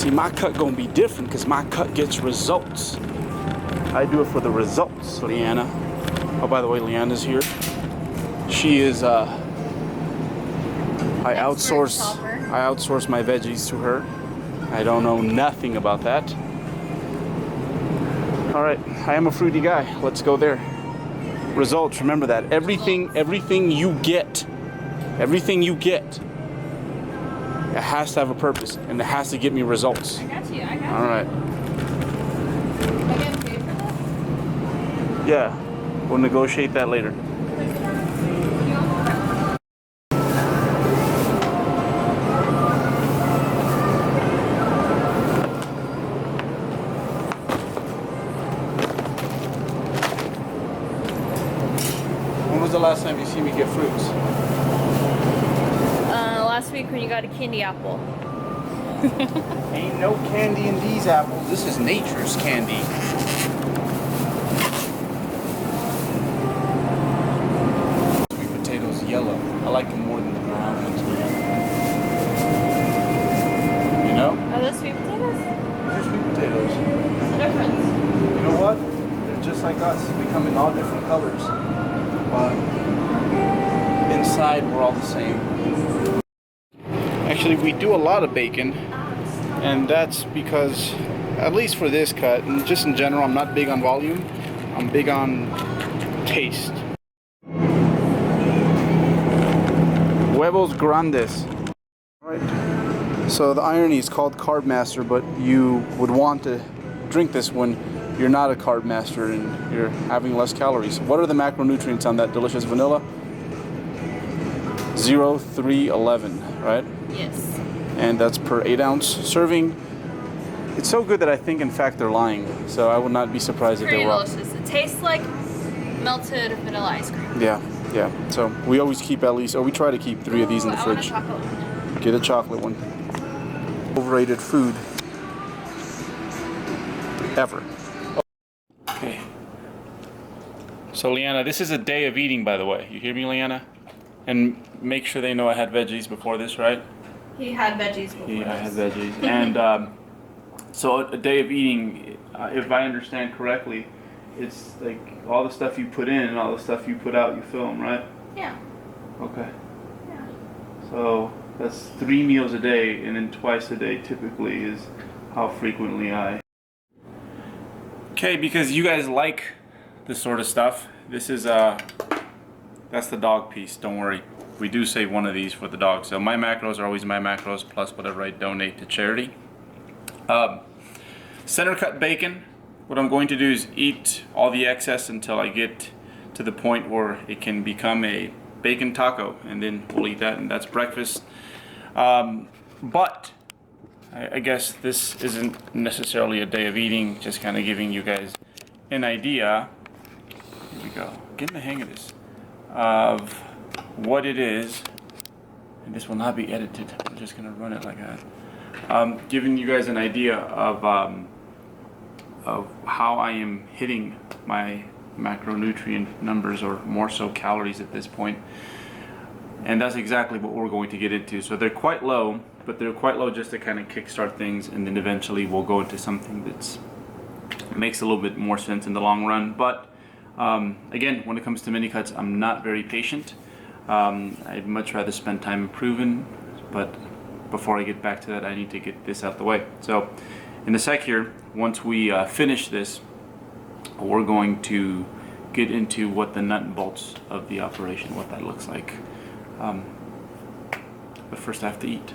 See, my cut gonna be different because my cut gets results. I do it for the results, Leanna. Oh, by the way, Leanna's here. She is, I outsource my veggies to her. I don't know nothing about that. All right, I am a fruity guy. Let's go there. Results, remember that. Everything you get, it has to have a purpose, and it has to get me results. I got you. All right. Am I getting paid for this? Yeah, we'll negotiate that later. When was the last time you see me get fruits? Last week when you got a candy apple. Ain't no candy in these apples. This is nature's candy. Sweet potatoes yellow. I like them more than the brown ones, man. You know? Are those sweet potatoes? These are sweet potatoes. What's the difference? You know what? They're just like us. We come in all different colors. But inside, we're all the same. Actually, we do a lot of bacon, and that's because, at least for this cut, and just in general, I'm not big on volume. I'm big on taste. Huevos grandes. Right. So the irony is called Carb Master, but you would want to drink this when you're not a carb master and you're having less calories. What are the macronutrients on that delicious vanilla? 0,311, right? Yes. And that's per 8-ounce serving. It's so good that I think, in fact, they're lying. So I would not be surprised if they were. Pretty delicious. It tastes like melted vanilla ice cream. Yeah, yeah. So we always keep at least, or we try to keep 3 of these in the fridge. I want a chocolate one. Get a chocolate one. Overrated food ever. Okay. So Leanna, this is a day of eating, by the way. You hear me, Leanna? And make sure they know I had veggies before this, right? He had veggies before I had veggies. And so a day of eating, if I understand correctly, it's like all the stuff you put in and all the stuff you put out, you film, right? Yeah. Okay. Yeah. So that's 3 meals a day, and then twice a day typically is how frequently I... Okay, because you guys like this sort of stuff, this is that's the dog piece, don't worry. We do save one of these for the dog. So my macros are always my macros plus whatever I donate to charity. Center cut bacon. What I'm going to do is eat all the excess until I get to the point where it can become a bacon taco, and then we'll eat that, and that's breakfast. But I guess this isn't necessarily a day of eating, just kind of giving you guys an idea. Here we go. Getting the hang of this. Of what it is, and this will not be edited. I'm just gonna run it like that. Giving you guys an idea of how I am hitting my macronutrient numbers, or more so calories at this point. And that's exactly what we're going to get into. So they're quite low, but they're quite low just to kind of kickstart things, and then eventually we'll go into something that's makes a little bit more sense in the long run. But again, when it comes to mini cuts, I'm not very patient. I'd much rather spend time improving, but before I get back to that, I need to get this out the way. So in a sec here, once we finish this, we're going to get into what the nut and bolts of the operation, what that looks like. But first I have to eat.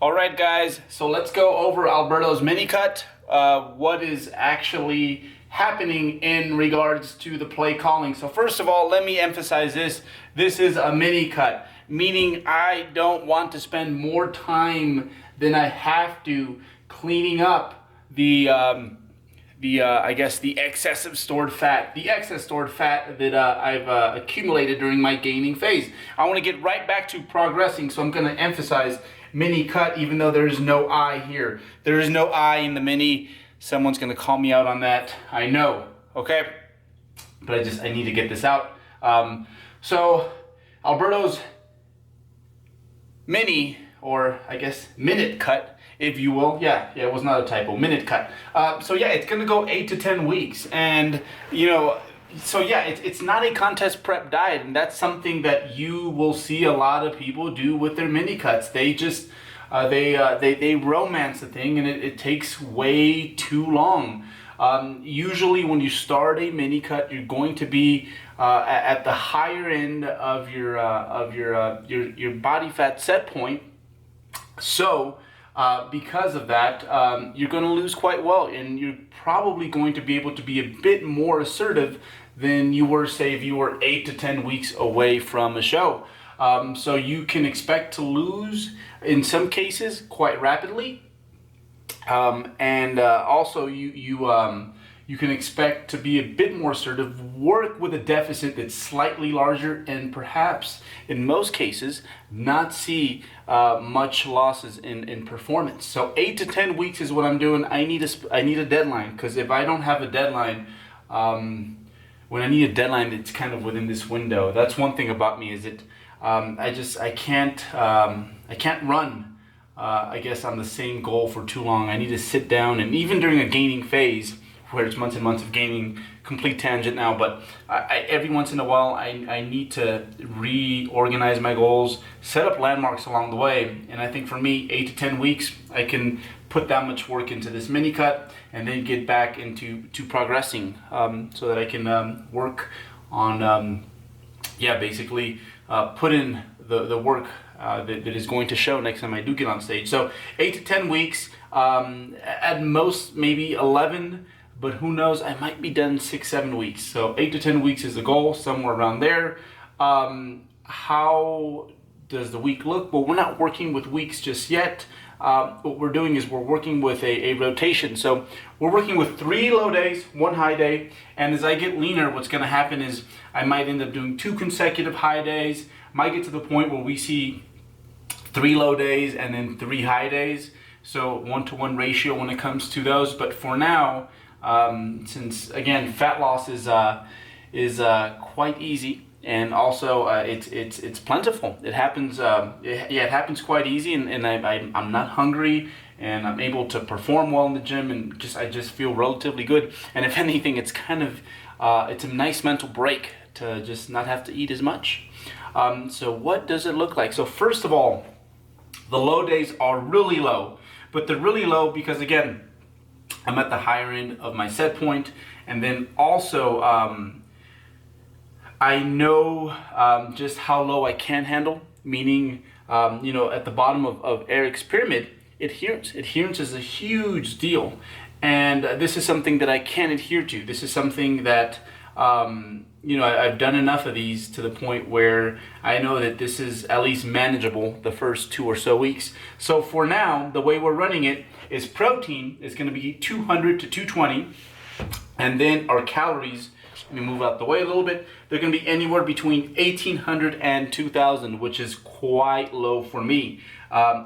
All right, guys, so let's go over Alberto's mini cut. What is actually happening in regards to the play calling. So first of all, let me emphasize this. This is a mini cut, meaning I don't want to spend more time than I have to cleaning up the I guess the excessive stored fat, the excess stored fat that I've accumulated during my gaming phase. I want to get right back to progressing, so I'm going to emphasize mini cut, even though there is no I here. There is no I in the mini. Someone's going to call me out on that, I know, okay? But I need to get this out. So Alberto's mini or I guess minute cut, if you will. Yeah, it was not a typo, minute cut. So yeah, it's gonna go 8 to 10 weeks, and so yeah, it's not a contest prep diet, and that's something that you will see a lot of people do with their mini cuts. They just they romance the thing, and it takes way too long. Usually when you start a mini cut, you're going to be at the higher end of your body fat set point. So because of that, you're going to lose quite well, and you're probably going to be able to be a bit more assertive than you were, say, if you were 8 to 10 weeks away from a show. So you can expect to lose, in some cases, quite rapidly. And also you can expect to be a bit more assertive, work with a deficit that's slightly larger, and perhaps in most cases not see much losses in performance. So 8 to 10 weeks is what I'm doing. I need a deadline, because if I don't have a deadline, when I need a deadline, it's kind of within this window. That's one thing about me, is that I can't run I guess on the same goal for too long. I need to sit down, and even during a gaining phase, where it's months and months of gaining, complete tangent now, but every once in a while I need to reorganize my goals, set up landmarks along the way. And I think for me, 8 to 10 weeks, I can put that much work into this mini cut, and then get back into progressing, so that I can work on basically put in the work that is going to show next time I do get on stage. So 8 to 10 weeks, at most maybe 11, but who knows, I might be done 6-7 weeks. So 8 to 10 weeks is the goal, somewhere around there. How does the week look? Well, we're not working with weeks just yet. What we're doing is we're working with a rotation. So we're working with 3 low days, 1 high day, and as I get leaner, what's going to happen is I might end up doing 2 consecutive high days. Might get to the point where we see 3 low days and then 3 high days, so 1-to-1 ratio when it comes to those. But for now, since again fat loss is quite easy, and also it's plentiful. It happens it happens quite easy, and I'm not hungry, and I'm able to perform well in the gym, and I just feel relatively good. And if anything, it's kind of it's a nice mental break to just not have to eat as much. So what does it look like? So first of all, the low days are really low, but they're really low because, again, I'm at the higher end of my set point, and then also I know just how low I can handle, meaning at the bottom of Eric's pyramid, adherence. Adherence is a huge deal, and this is something that I can adhere to. This is something that I've done enough of these to the point where I know that this is at least manageable the first 2 or so weeks. So for now, the way we're running it is protein is going to be 200 to 220, and then our calories, let me move out the way a little bit, they're going to be anywhere between 1,800 and 2,000, which is quite low for me,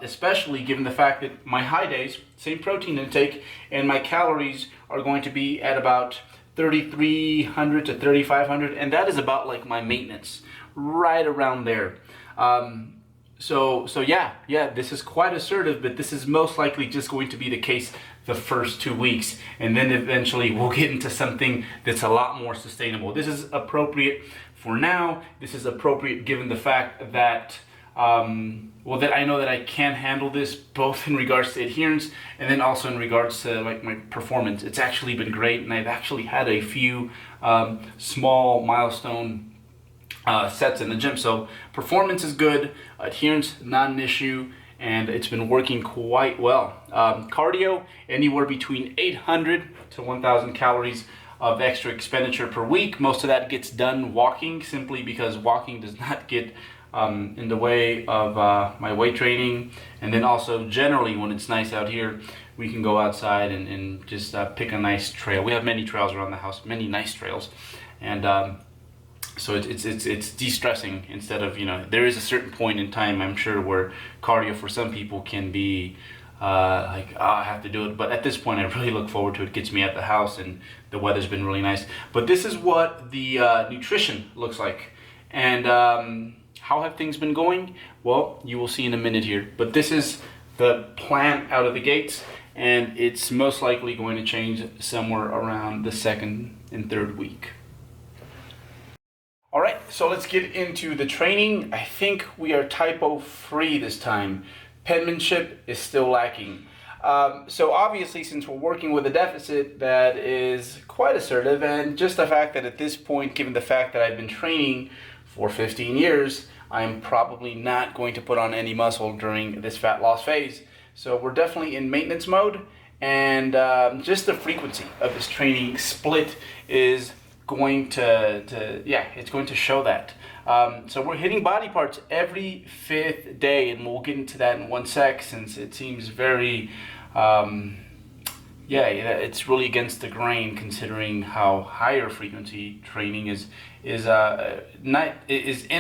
especially given the fact that my high days, same protein intake, and my calories are going to be at about 3,300 to 3,500, and that is about like my maintenance, right around there. So yeah, this is quite assertive, but this is most likely just going to be the case the first 2 weeks, and then eventually we'll get into something that's a lot more sustainable. This is appropriate for now. This is appropriate given the fact that that I know that I can handle this, both in regards to adherence and then also in regards to like my performance. It's actually been great, and I've actually had a few small milestone sets in the gym. So performance is good, adherence not an issue, and it's been working quite well. Cardio, anywhere between 800 to 1,000 calories of extra expenditure per week. Most of that gets done walking, simply because walking does not get in the way of my weight training. And then also generally when it's nice out here, we can go outside and just pick a nice trail. We have many trails around the house, many nice trails, and so it's de-stressing instead of, there is a certain point in time, I'm sure, where cardio for some people can be I have to do it, but at this point I really look forward to it. It gets me at the house, and the weather's been really nice. But this is what the nutrition looks like, and how have things been going? Well, you will see in a minute here. But this is the plan out of the gates, and it's most likely going to change somewhere around the second and third week. All right, so let's get into the training. I think we are typo free this time. Penmanship is still lacking. So obviously, since we're working with a deficit that is quite assertive, and just the fact that at this point, given the fact that I've been training for 15 years, I'm probably not going to put on any muscle during this fat loss phase. So we're definitely in maintenance mode, and just the frequency of this training split is going to it's going to show that. So we're hitting body parts every 5th day, and we'll get into that in one sec, since it seems very it's really against the grain, considering how higher frequency training is in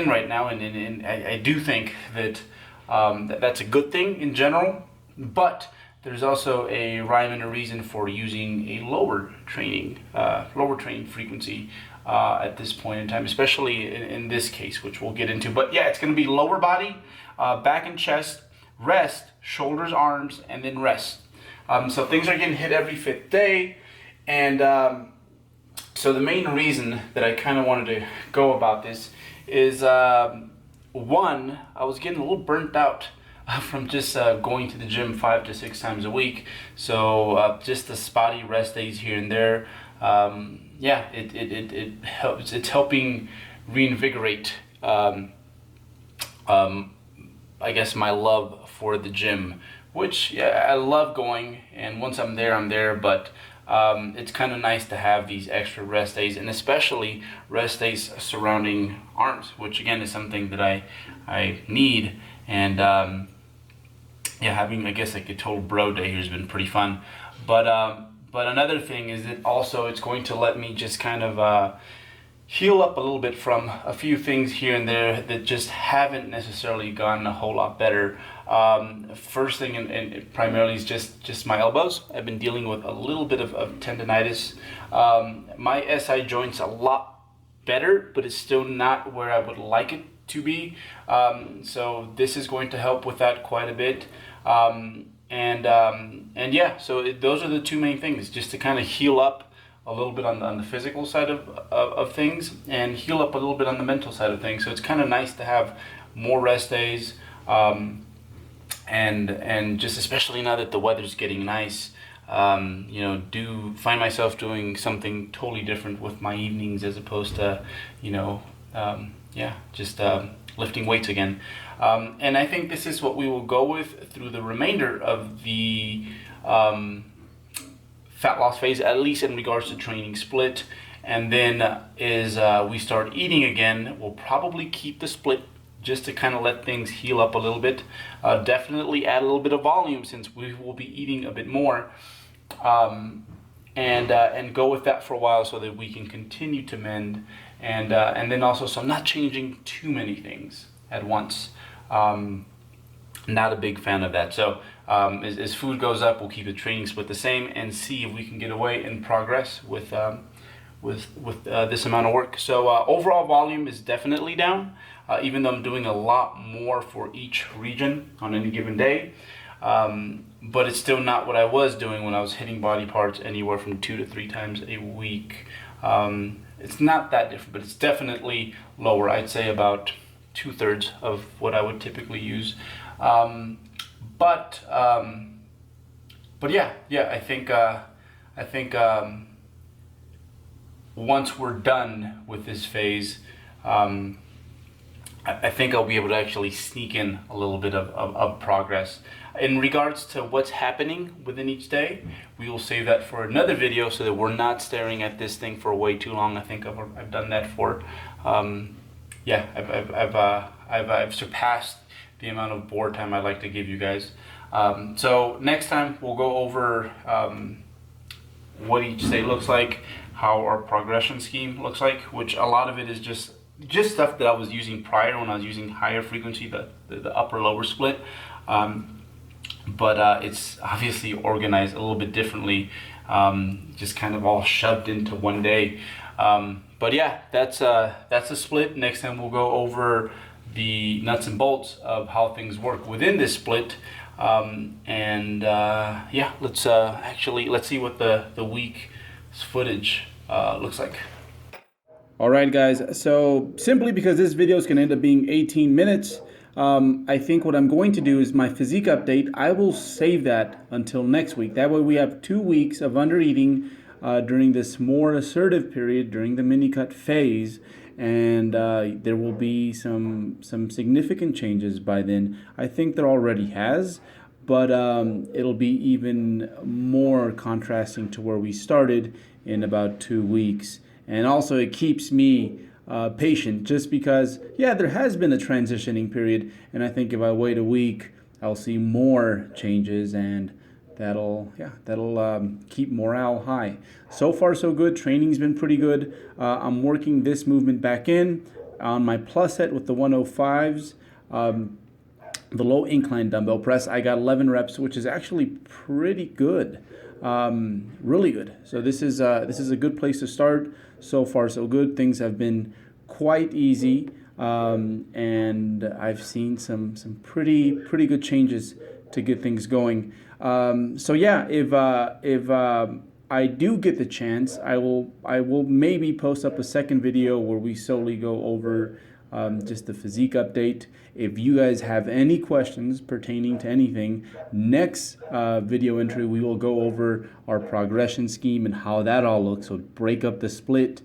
right now, and I do think that that's a good thing in general, but there's also a rhyme and a reason for using a lower training frequency at this point in time, especially in this case, which we'll get into. But yeah, it's going to be lower body, back and chest, rest, shoulders, arms, and then rest. So things are getting hit every 5th day, and so the main reason that I kind of wanted to go about this is one, I was getting a little burnt out from just going to the gym 5 to 6 times a week. So just the spotty rest days here and there, it helps. It's helping reinvigorate, I guess, my love for the gym, which I love going, and once I'm there, but it's kind of nice to have these extra rest days, and especially rest days surrounding arms, which again is something that I need. And having, I guess, like a total bro day here has been pretty fun. But another thing is that also it's going to let me just kind of heal up a little bit from a few things here and there that just haven't necessarily gone a whole lot better. First thing, and primarily, is just my elbows. I've been dealing with a little bit of tendonitis. My SI joint's a lot better, but it's still not where I would like it to be. So this is going to help with that quite a bit. So those are the two main things, just to kind of heal up a little bit on the physical side of things, and heal up a little bit on the mental side of things. So it's kind of nice to have more rest days, and just especially now that the weather's getting nice, do find myself doing something totally different with my evenings, as opposed to lifting weights again. And I think this is what we will go with through the remainder of the fat loss phase, at least in regards to training split. And then we start eating again, we'll probably keep the split just to kind of let things heal up a little bit. Definitely add a little bit of volume, since we will be eating a bit more. And go with that for a while, so that we can continue to mend. And then also, so I'm not changing too many things at once. Not a big fan of that. So as food goes up, we'll keep the training split the same, and see if we can get away and progress with this amount of work. So overall volume is definitely down, even though I'm doing a lot more for each region on any given day. But it's still not what I was doing when I was hitting body parts anywhere from 2 to 3 times a week. It's not that different, but it's definitely lower. I'd say about 2/3 of what I would typically use. But I think once we're done with this phase, I think I'll be able to actually sneak in a little bit of progress. In regards to what's happening within each day, we will save that for another video, so that we're not staring at this thing for way too long. I think I've done that for, I've surpassed the amount of board time I like to give you guys. So next time we'll go over what each day looks like, how our progression scheme looks like, which a lot of it is just stuff that I was using prior when I was using higher frequency, the upper lower split. But it's obviously organized a little bit differently, just kind of all shoved into one day. But yeah, that's a split. Next time we'll go over the nuts and bolts of how things work within this split. Yeah, let's see what the week's footage looks like. All right, guys, so simply because this video is going to end up being 18 minutes, I think what I'm going to do is my physique update, I will save that until next week. That way we have 2 weeks of under eating during this more assertive period, during the mini cut phase, and there will be some significant changes by then. I think there already has, but it'll be even more contrasting to where we started in about 2 weeks. And also it keeps me patient, just because, yeah, there has been a transitioning period, and I think if I wait a week, I'll see more changes, and that'll keep morale high. So far so good. Training's been pretty good. I'm working this movement back in on my plus set with the 105s. The low incline dumbbell press, I got 11 reps, which is actually pretty good. Really good. So this is a good place to start. So far so good. Things have been quite easy, and I've seen some pretty good changes to get things going. So yeah, if I do get the chance, I will maybe post up a second video where we solely go over just the physique update. If you guys have any questions pertaining to anything, next video entry we will go over our progression scheme and how that all looks. So break up the split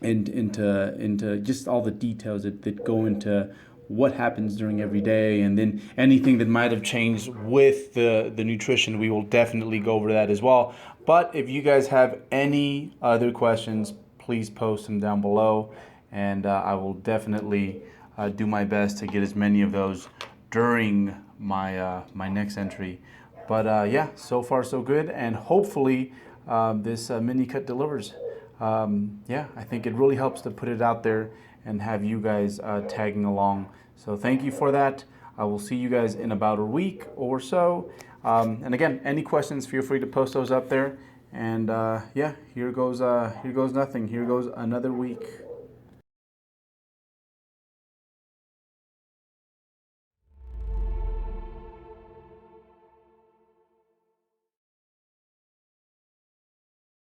into just all the details that go into what happens during every day, and then anything that might have changed with the nutrition, we will definitely go over that as well. But if you guys have any other questions, please post them down below, and I will definitely do my best to get as many of those during my my next entry. But yeah, so far so good, and hopefully this mini cut delivers. Yeah, I think it really helps to put it out there and have you guys tagging along. So thank you for that. I will see you guys in about a week or so. And again, any questions, feel free to post those up there. And yeah, here goes nothing. Here goes another week.